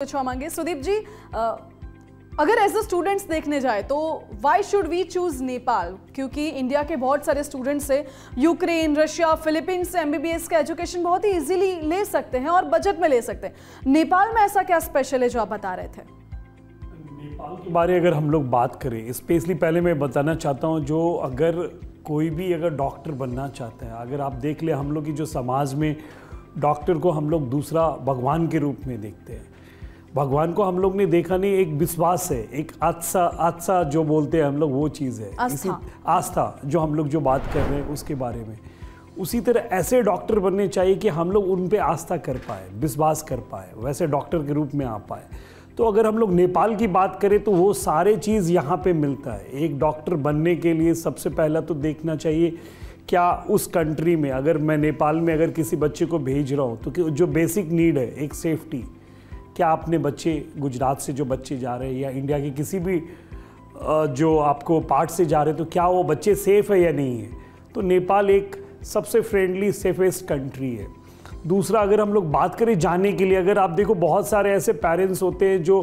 पूछवा मांगे सुदीप जी, अगर as a students देखने जाए तो why should we choose Nepal? क्योंकि इंडिया के बहुत सारे स्टूडेंट्स से यूक्रेन, रशिया, फिलीपींस से एमबीबीएस का एजुकेशन बहुत ही इजीली ले सकते हैं और बजट में ले सकते हैं। नेपाल में ऐसा क्या स्पेशल है जो आप बता रहे थे? नेपाल के बारे अगर हम लोग बात करें, स्पेशली पहले मैं बताना चाहता हूँ, जो अगर कोई भी अगर डॉक्टर बनना चाहता है, अगर आप देख ले हम लोग की जो समाज में डॉक्टर को हम लोग दूसरा भगवान के रूप में देखते हैं। भगवान को हम लोग ने देखा नहीं, एक विश्वास है, एक आस्था जो बोलते हैं हम लोग, वो चीज़ है, आस्था जो हम लोग जो बात कर रहे हैं उसके बारे में। उसी तरह ऐसे डॉक्टर बनने चाहिए कि हम लोग उन पे आस्था कर पाए, विश्वास कर पाए, वैसे डॉक्टर के रूप में आ पाए। तो अगर हम लोग नेपाल की बात करें तो वो सारे चीज़ यहाँ पे मिलता है। एक डॉक्टर बनने के लिए सबसे पहला तो देखना चाहिए क्या उस कंट्री में, अगर मैं नेपाल में अगर किसी बच्चे को भेज रहा हूँ तो जो बेसिक नीड है, एक सेफ्टी, क्या अपने बच्चे गुजरात से जो बच्चे जा रहे हैं या इंडिया के किसी भी जो आपको पार्ट से जा रहे हैं, तो क्या वो बच्चे सेफ़ है या नहीं है? तो नेपाल एक सबसे फ्रेंडली सेफेस्ट कंट्री है। दूसरा, अगर हम लोग बात करें जाने के लिए, अगर आप देखो बहुत सारे ऐसे पेरेंट्स होते हैं जो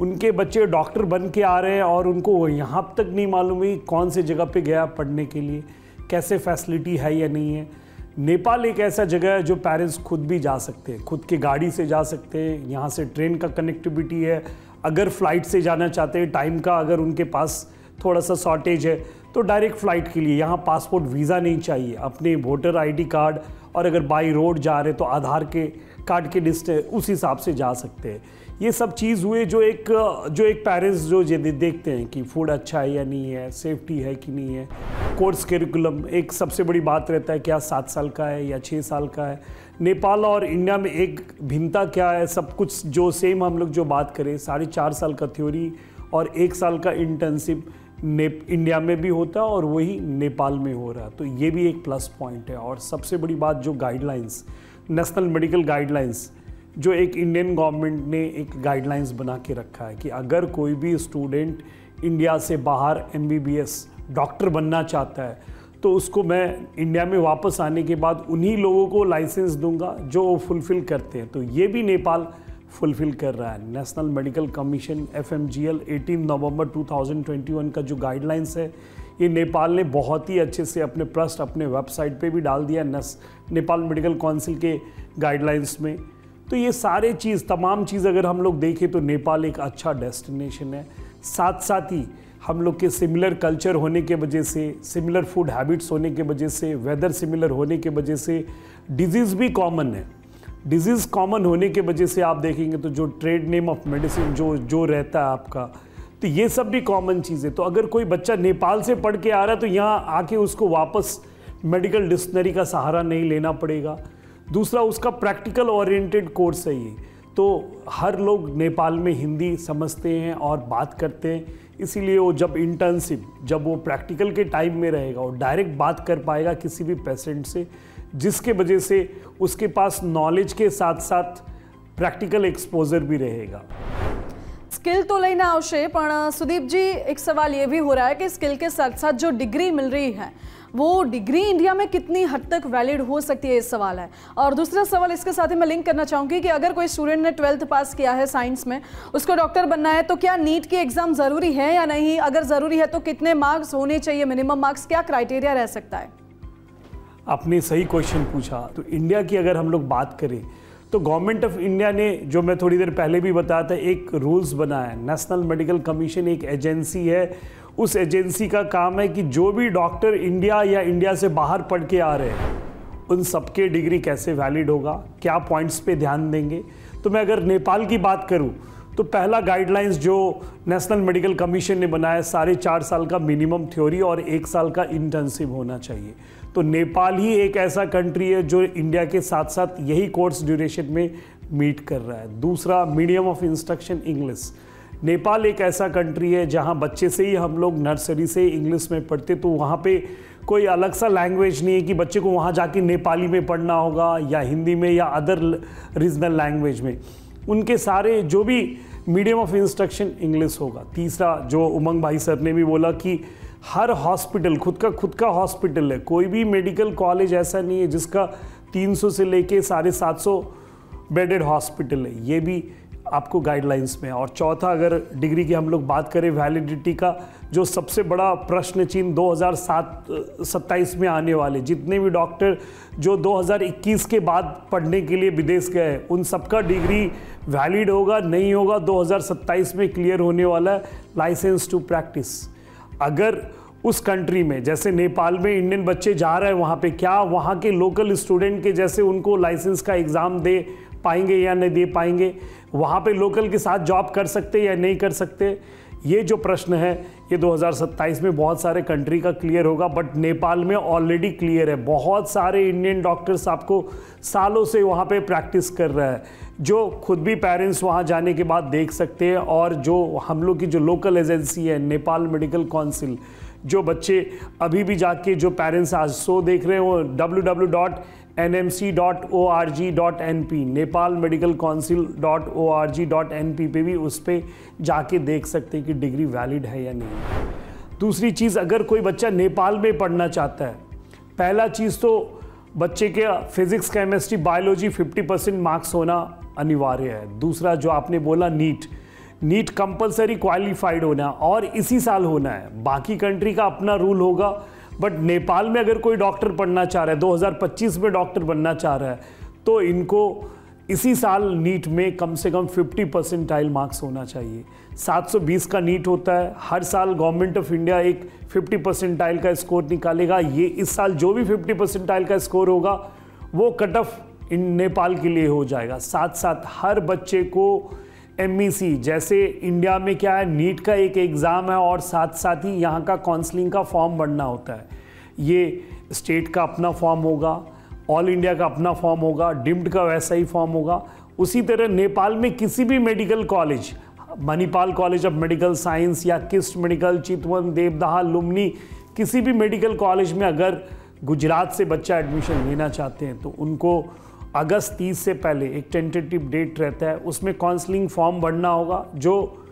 उनके बच्चे डॉक्टर बन के आ रहे हैं और उनको यहाँ तक नहीं मालूम है कौन से जगह पे गया पढ़ने के लिए, कैसे फैसिलिटी है या नहीं है। नेपाल एक ऐसा जगह है जो पेरेंट्स खुद भी जा सकते हैं, खुद की गाड़ी से जा सकते हैं, यहाँ से ट्रेन का कनेक्टिविटी है। अगर फ़्लाइट से जाना चाहते हैं, टाइम का अगर उनके पास थोड़ा सा शॉर्टेज है तो डायरेक्ट फ़्लाइट के लिए यहाँ पासपोर्ट वीज़ा नहीं चाहिए, अपने वोटर आईडी कार्ड, और अगर बाई रोड जा रहे तो आधार के कार्ड के लिस्ट उस हिसाब से जा सकते हैं। ये सब चीज़ हुए जो एक पेरेंट्स जो देखते हैं कि फूड अच्छा है या नहीं है, सेफ्टी है कि नहीं है। कोर्स करिकुलम एक सबसे बड़ी बात रहता है, क्या 7 साल का है या 6 साल का है। नेपाल और इंडिया में एक भिन्नता क्या है, सब कुछ जो सेम हम लोग जो बात करें, 4.5 साल का थ्योरी और 1 साल का इंटर्नशिप इंडिया में भी होता है और वही नेपाल में हो रहा है। तो ये भी एक प्लस पॉइंट है। और सबसे बड़ी बात जो गाइडलाइंस, नेशनल मेडिकल गाइडलाइंस, जो एक इंडियन गवर्नमेंट ने एक गाइडलाइंस बना के रखा है कि अगर कोई भी स्टूडेंट इंडिया से बाहर एमबीबीएस डॉक्टर बनना चाहता है तो उसको मैं इंडिया में वापस आने के बाद उन्हीं लोगों को लाइसेंस दूंगा जो वो फुलफ़िल करते हैं। तो ये भी नेपाल फुलफ़िल कर रहा है। नेशनल मेडिकल कमीशन FMGL 18 नवंबर 2021 का जो गाइडलाइंस है, ये नेपाल ने बहुत ही अच्छे से अपने ट्रस्ट अपने वेबसाइट पे भी डाल दिया, नेपाल मेडिकल काउंसिल के गाइडलाइंस में। तो ये सारे चीज़, तमाम चीज़ अगर हम लोग देखें तो नेपाल एक अच्छा डेस्टिनेशन है। साथ साथ ही हम लोग के सिमिलर कल्चर होने के वजह से, सिमिलर फूड हैबिट्स होने के वजह से, वेदर सिमिलर होने के वजह से डिजीज़ भी कॉमन है। डिजीज़ कॉमन होने के वजह से आप देखेंगे तो जो ट्रेड नेम ऑफ मेडिसिन जो रहता है आपका, तो ये सब भी कॉमन चीज़ है। तो अगर कोई बच्चा नेपाल से पढ़ के आ रहा है तो यहाँ आके उसको वापस मेडिकल डिक्शनरी का सहारा नहीं लेना पड़ेगा। दूसरा, उसका प्रैक्टिकल ओरिएंटेड कोर्स है ये, तो हर लोग नेपाल में हिंदी समझते हैं और बात करते हैं, इसीलिए वो जब इंटर्नशिप, जब वो प्रैक्टिकल के टाइम में रहेगा, वो डायरेक्ट बात कर पाएगा किसी भी पेशेंट से, जिसके वजह से उसके पास नॉलेज के साथ साथ प्रैक्टिकल एक्सपोजर भी रहेगा। स्किल तो लेना आवश्यक, पर सुदीप जी एक सवाल ये भी हो रहा है कि स्किल के साथ साथ जो डिग्री मिल रही है वो डिग्री इंडिया में कितनी हद तक वैलिड हो सकती है, इस सवाल है। और दूसरा सवाल इसके साथ ही मैं लिंक करना चाहूँगी कि अगर कोई स्टूडेंट ने 12th पास किया है साइंस में, उसको डॉक्टर बनना है, तो क्या नीट की एग्ज़ाम ज़रूरी है या नहीं? अगर ज़रूरी है तो कितने मार्क्स होने चाहिए, मिनिमम मार्क्स, क्या क्राइटेरिया रह सकता है? आपने सही क्वेश्चन पूछा। तो इंडिया की अगर हम लोग बात करें तो गवर्नमेंट ऑफ इंडिया ने, जो मैं थोड़ी देर पहले भी बताया था, एक रूल्स बनाया है। नेशनल मेडिकल कमीशन एक एजेंसी है, उस एजेंसी का काम है कि जो भी डॉक्टर इंडिया या इंडिया से बाहर पढ़ के आ रहे हैं उन सबके डिग्री कैसे वैलिड होगा, क्या पॉइंट्स पे ध्यान देंगे। तो मैं अगर नेपाल की बात करूं तो पहला गाइडलाइंस जो नेशनल मेडिकल कमीशन ने बनाया, 4.5 साल का मिनिमम थ्योरी और 1 साल का इंटर्नशिप होना चाहिए। तो नेपाल ही एक ऐसा कंट्री है जो इंडिया के साथ साथ यही कोर्स ड्यूरेशन में मीट कर रहा है। दूसरा, medium of instruction English. Nepal एक ऐसा कंट्री है जहां बच्चे से ही हम लोग नर्सरी से इंग्लिश में पढ़ते, तो वहां पे कोई अलग सा लैंग्वेज नहीं है कि बच्चे को वहां जाके नेपाली में पढ़ना होगा या हिंदी में या अदर रीजनल लैंग्वेज में। उनके सारे जो भी मीडियम ऑफ इंस्ट्रक्शन इंग्लिश होगा। तीसरा, जो उमंग भाई सर ने भी बोला कि हर हॉस्पिटल खुद का हॉस्पिटल है, कोई भी मेडिकल कॉलेज ऐसा नहीं है जिसका 300 से लेके 750 बेडेड हॉस्पिटल है। ये भी आपको गाइडलाइंस में। और चौथा, अगर डिग्री की हम लोग बात करें वैलिडिटी का, जो सबसे बड़ा प्रश्न चिन्ह 2027 में आने वाले जितने भी डॉक्टर जो 2021 के बाद पढ़ने के लिए विदेश गए, उन सबका डिग्री वैलिड होगा नहीं होगा 2027 में क्लियर होने वाला है। लाइसेंस टू प्रैक्टिस, अगर उस कंट्री में जैसे नेपाल में इंडियन बच्चे जा रहे हैं वहाँ पे, क्या वहाँ के लोकल स्टूडेंट के जैसे उनको लाइसेंस का एग्ज़ाम दे पाएंगे या नहीं दे पाएंगे, वहाँ पे लोकल के साथ जॉब कर सकते या नहीं कर सकते, ये जो प्रश्न है ये 2027 में बहुत सारे कंट्री का क्लियर होगा। बट नेपाल में ऑलरेडी क्लियर है, बहुत सारे इंडियन डॉक्टर्स आपको सालों से वहाँ पे प्रैक्टिस कर रहा है, जो खुद भी पेरेंट्स वहाँ जाने के बाद देख सकते हैं। और जो हम लोग की जो लोकल एजेंसी है नेपाल मेडिकल काउंसिल, जो बच्चे अभी भी जाके जो पेरेंट्स आज शो देख रहे हैं वो www.nmc.org.np नेपाल मेडिकल काउंसिल.org.np पे भी उस पर जाके देख सकते हैं कि डिग्री वैलिड है या नहीं। दूसरी चीज़, अगर कोई बच्चा नेपाल में पढ़ना चाहता है, पहला चीज़ तो बच्चे के फिजिक्स केमिस्ट्री बायोलॉजी 50% मार्क्स होना अनिवार्य है। दूसरा जो आपने बोला नीट कंपलसरी क्वालिफाइड होना और इसी साल होना है। बाकी कंट्री का अपना रूल होगा, बट नेपाल में अगर कोई डॉक्टर पढ़ना चाह रहा है, 2025 में डॉक्टर बनना चाह रहा है, तो इनको इसी साल नीट में कम से कम 50% मार्क्स होना चाहिए। 720 का नीट होता है, हर साल गवर्नमेंट ऑफ इंडिया एक 50% का स्कोर निकालेगा। ये इस साल जो भी 50% का स्कोर होगा वो कट ऑफ इन नेपाल के लिए हो जाएगा। साथ साथ हर बच्चे को MEC, जैसे इंडिया में क्या है नीट का एक एग्ज़ाम है और साथ साथ ही यहाँ का काउंसलिंग का फॉर्म भरना होता है। ये स्टेट का अपना फॉर्म होगा, ऑल इंडिया का अपना फॉर्म होगा, डिम्ड का वैसा ही फॉर्म होगा। उसी तरह नेपाल में किसी भी medical college, Manipal college of medical science या किस्ट मेडिकल, चितवन, देवदहा, लुम्बिनी, किसी भी मेडिकल कॉलेज में अगर गुजरात से बच्चा एडमिशन लेना चाहते हैं तो उनको अगस्त 30 से पहले एक टेंटेटिव डेट रहता है, उसमें काउंसलिंग फॉर्म भरना होगा। जो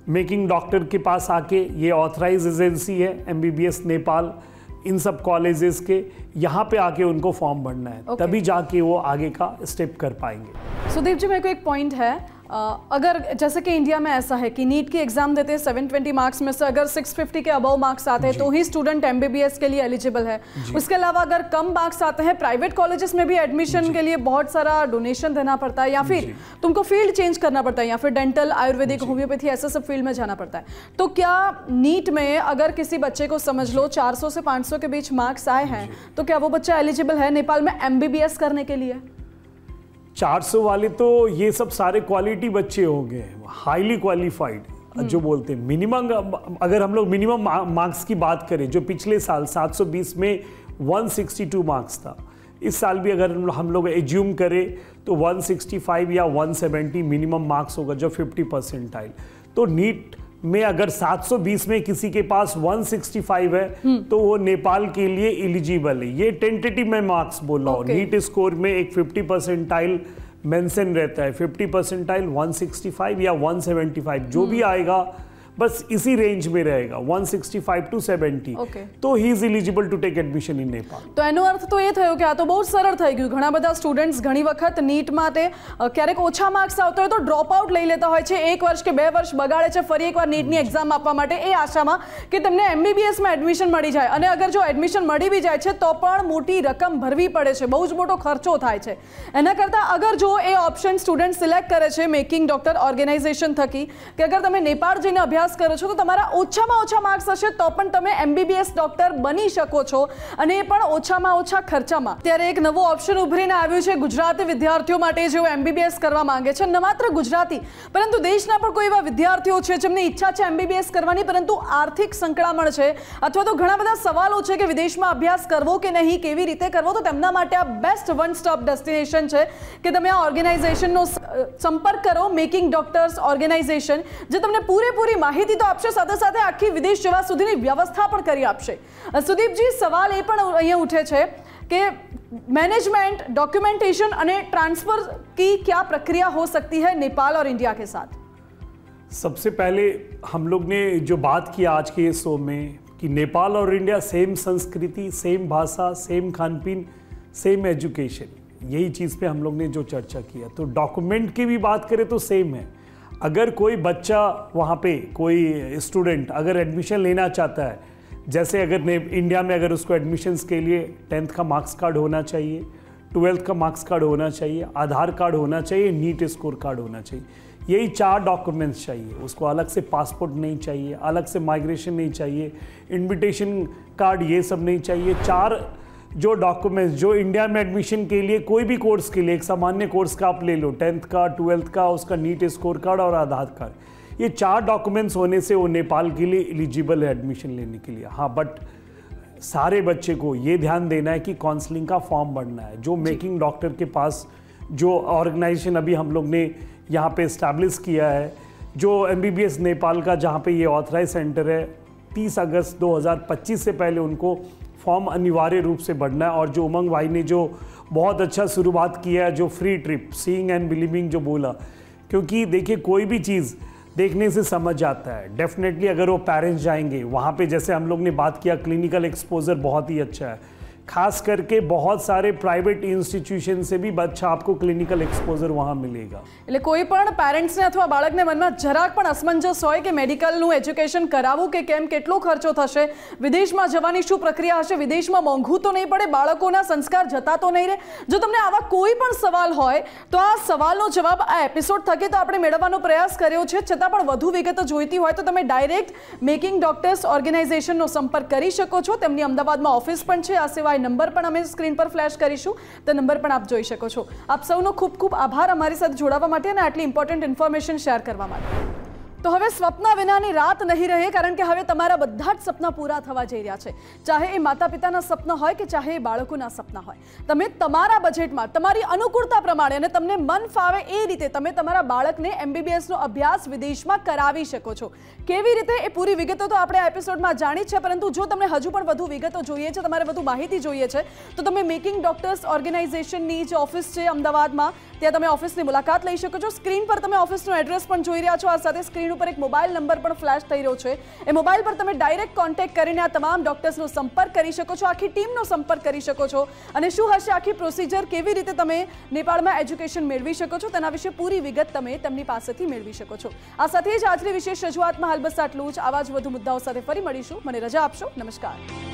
मेकिंग डॉक्टर के पास आके, ये ऑथराइज एजेंसी है MBBS नेपाल, इन सब कॉलेजेस के यहाँ पे आके उनको फॉर्म भरना है, तभी जाके वो आगे का स्टेप कर पाएंगे। सुदीप जी, मेरे को एक पॉइंट है, अगर जैसे कि इंडिया में ऐसा है कि नीट की एग्जाम देते हैं 720 मार्क्स में से अगर 650 के अबव मार्क्स आते हैं तो ही स्टूडेंट MBBS के लिए एलिजिबल है। उसके अलावा अगर कम मार्क्स आते हैं, प्राइवेट कॉलेजेस में भी एडमिशन के लिए बहुत सारा डोनेशन देना पड़ता है, या फिर तुमको फील्ड चेंज करना पड़ता है, या फिर डेंटल, आयुर्वेदिक, होम्योपैथी, ऐसे सब फील्ड में जाना पड़ता है। तो क्या नीट में अगर किसी बच्चे को समझ लो 400 से 500 के बीच मार्क्स आए हैं तो क्या वो बच्चा एलिजिबल है नेपाल में MBBS करने के लिए? 400 वाले तो ये सब सारे क्वालिटी बच्चे होंगे, हाईली क्वालिफाइड जो बोलते हैं। मिनिमम, अगर हम लोग मिनिमम मार्क्स की बात करें, जो पिछले साल 720 में 162 मार्क्स था, इस साल भी अगर हम लोग एज्यूम करें तो 165 या 170 मिनिमम मार्क्स होगा, जो 50%। तो नीट में अगर 720 में किसी के पास 165 है तो वो नेपाल के लिए एलिजिबल है। ये टेंटेटिव में मार्क्स बोल रहा हूँ। नीट स्कोर में एक 50% मेंशन रहता है, 50% 165 या 175 जो भी आएगा बस इसी रेंज में रहेगा, 165 to 70। तो he is eligible to take admission in Nepal. तो એનો અર્થ તો એ થયો કે આ તો બહુ સરળ થઈ ગયું। ઘણા બધા સ્ટુડન્ટ્સ ઘણી વખત નીટ માટે ક્યારેક ઓછા માર્ક્સ આવતા હોય તો ડ્રોપ આઉટ લઈ લેતા હોય છે, 1 વર્ષ કે 2 વર્ષ બગાડે છે ફરી એકવાર નીટની એક્ઝામ આપવા માટે એ આશામાં કે તેમને MBBS માં એડમિશન મળી જાય। અને અગર જો એડમિશન મળી બી જાય છે તો પણ મોટી રકમ ભરવી પડે છે, બહુ જ મોટો ખર્ચો થાય છે। એના કરતાં અગર જો એ ઓપ્શન સ્ટુડન્ટ સિલેક્ટ કરે છે મેકિંગ ડોક્ટર ઓર્ગેનાઇઝેશન થકી કે અગર તમે નેપાળ જઈને અભ્યાસ કરો છો તો તમારા ઓછામાં ઓછા માર્ક્સ હશે તો પણ તમે MBBS ડોક્ટર બની શકો છો, અને એ પણ ઓછામાં ઓછા ખર્ચામાં। ત્યારે એક નવો ઓપ્શન ઉભરીને આવ્યું છે ગુજરાતી વિદ્યાર્થીઓ માટે જેઓ MBBS કરવા માંગે છે। ન માત્ર ગુજરાતી પરંતુ દેશના પણ કોઈ એવા વિદ્યાર્થીઓ છે જેમની ઈચ્છા છે MBBS કરવાની પરંતુ આર્થિક સંકળામણ છે અથવા તો ઘણા બધા સવાલો છે કે વિદેશમાં અભ્યાસ કરવો કે નહીં, કેવી રીતે કરવો, તો તેમના માટે આ બેસ્ટ વન સ્ટોપ ડેસ્ટિનેશન છે કે તમે આ ઓર્ગેનાઇઝેશનનો સંપર્ક કરો, મેકિંગ ડોક્ટર્સ ઓર્ગેનાઇઝેશન, જે તમને પૂરેપૂરી માહિતી તો આપશે, સાથે સાથે આખી વિદેશ જવા સુધીની વ્યવસ્થા પણ કરી આપશે। સુદીપજી, સવાલ એ પણ અહીંયા ઉઠે છે કે मैनेजमेंट, डॉक्यूमेंटेशन અને ट्रांसफर की क्या प्रक्रिया हो सकती है नेपाल और इंडिया के साथ? सबसे पहले हम लोग ने जो बात किया आज के इस शो में कि नेपाल और इंडिया सेम संस्कृति, सेम भाषा, सेम खान पीन, सेम एजुकेशन, यही चीज़ पे हम लोग ने जो चर्चा किया। तो डॉक्यूमेंट की भी बात करें तो सेम है। अगर कोई बच्चा वहाँ पे कोई स्टूडेंट अगर एडमिशन लेना चाहता है, जैसे अगर इंडिया में अगर उसको एडमिशन्स के लिए 10th का मार्क्स कार्ड होना चाहिए, 12th का मार्क्स कार्ड होना चाहिए, आधार कार्ड होना चाहिए, नीट स्कोर कार्ड होना चाहिए, यही 4 डॉक्यूमेंट्स चाहिए। उसको अलग से पासपोर्ट नहीं चाहिए, अलग से माइग्रेशन नहीं चाहिए, इनविटेशन कार्ड ये सब नहीं चाहिए। 4 जो डॉक्यूमेंट्स जो इंडिया में एडमिशन के लिए कोई भी कोर्स के लिए, एक सामान्य कोर्स का आप ले लो, 10th का, 12th का, उसका नीट स्कोर कार्ड और आधार कार्ड, ये 4 डॉक्यूमेंट्स होने से वो नेपाल के लिए एलिजिबल है एडमिशन लेने के लिए। हाँ, बट सारे बच्चे को ये ध्यान देना है कि काउंसलिंग का फॉर्म भरना है। जो मेकिंग डॉक्टर के पास जो ऑर्गेनाइजेशन अभी हम लोग ने यहाँ पे इस्टेब्लिश किया है, जो MBBS नेपाल का जहाँ पे ये ऑथराइज सेंटर है, 30 अगस्त 2025 से पहले उनको फॉर्म अनिवार्य रूप से भरना है। और जो उमंग भाई ने जो बहुत अच्छा शुरुआत किया है, जो free trip seeing and believing जो बोला, क्योंकि देखिए कोई भी चीज़ देखने से समझ आता है। डेफिनेटली अगर वो पेरेंट्स जाएंगे वहाँ पे, जैसे हम लोग ने बात किया, क्लिनिकल एक्सपोजर बहुत ही अच्छा है, खास करके बहुत सारे प्राइवेट इंस्टीट्यूशन से भी बच्चा आपको क्लिनिकल एक्सपोजर वहाँ मिलेगा। એટલે કોઈ પણ પેરેન્ટ્સને અથવા બાળકને મનમાં જરાક પણ અસમંજસ હોય કે મેડિકલનું એજ્યુકેશન કરાવવું કે કેમ, કેટલો ખર્ચો થશે, વિદેશમાં જવાની શું પ્રક્રિયા હશે, વિદેશમાં મોંઘું તો નહીં પડે, બાળકોના સંસ્કાર જતા તો નહીં રહે, જો તમને આવા કોઈ પણ સવાલ હોય તો આ સવાલનો જવાબ આ એપિસોડ થકી તો આપણે મેળવવાનો પ્રયાસ કર્યો છે। છતાં પણ વધુ વિગતો જોઈતી હોય તો તમે ડાયરેક્ટ મેકિંગ ડોક્ટર્સ ઓર્ગેનાઇઝેશનનો સંપર્ક કરી શકો છો। તેમની અમદાવાદમાં ઓફિસ પણ છે। આ સિવાય નંબર પણ અમે સ્ક્રીન પર ફ્લેશ કરીશું, તો નંબર પણ આપ જોઈ શકો છો। આપ સૌનો ખૂબ ખૂબ આભાર અમારી સાથે જોડાવા માટે અને આટલી ઇમ્પોર્ટન્ટ ઇન્ફોર્મેશન શેર કરવા માટે। તો હવે સ્વપ્ન વિનાની રાત નહીં રહે, કારણ કે હવે તમારા બધા જ સપના પૂરા થવા જઈ રહ્યા છે। ચાહે એ માતા પિતાના સપના હોય કે ચાહે એ બાળકોના સપના હોય, તમે તમારા બજેટમાં તમારી અનુકૂળતા પ્રમાણે અને તમને મન ફાવે એ રીતે તમે તમારા બાળકને MBBS નો અભ્યાસ વિદેશમાં કરાવી શકો છો। કેવી રીતે એ પૂરી વિગતો તો આપણે આ એપિસોડમાં જાણી છે, પરંતુ જો તમને હજુ પણ વધુ વિગતો જોઈએ છે, તમારે વધુ માહિતી જોઈએ છે, તો તમે મેકિંગ ડોક્ટર્સ ઓર્ગેનાઇઝેશનની જે ઓફિસ છે અમદાવાદમાં, ત્યાં તમે ઓફિસની મુલાકાત લઈ શકો છો। સ્ક્રીન પર તમે ઓફિસનો એડ્રેસ પણ જોઈ રહ્યા છો। આ સાથે સ્ક્રીન पर एक मोबाइल नंबर पर फ्लैश થઈ રહ્યો છે। એ મોબાઈલ પર તમે ડાયરેક્ટ કોન્ટેક્ટ કરીને આ તમામ ડોક્ટર્સનો સંપર્ક કરી શકો છો, આખી ટીમનો સંપર્ક કરી શકો છો, અને શું હશે આખી પ્રોસિજર, કેવી રીતે તમે નેપાળમાં એજ્યુકેશન મેળવી શકો છો, તેના વિશે પૂરી વિગત તમે તેમની પાસેથી મેળવી શકો છો। આ સાથે જ આજની વિશેષ રજૂઆતમાં હાલ બસ આટલું જ। આવા જ વધુ મુદ્દાઓ સાથે ફરી મળીશું। મને રજા આપશો। નમસ્કાર।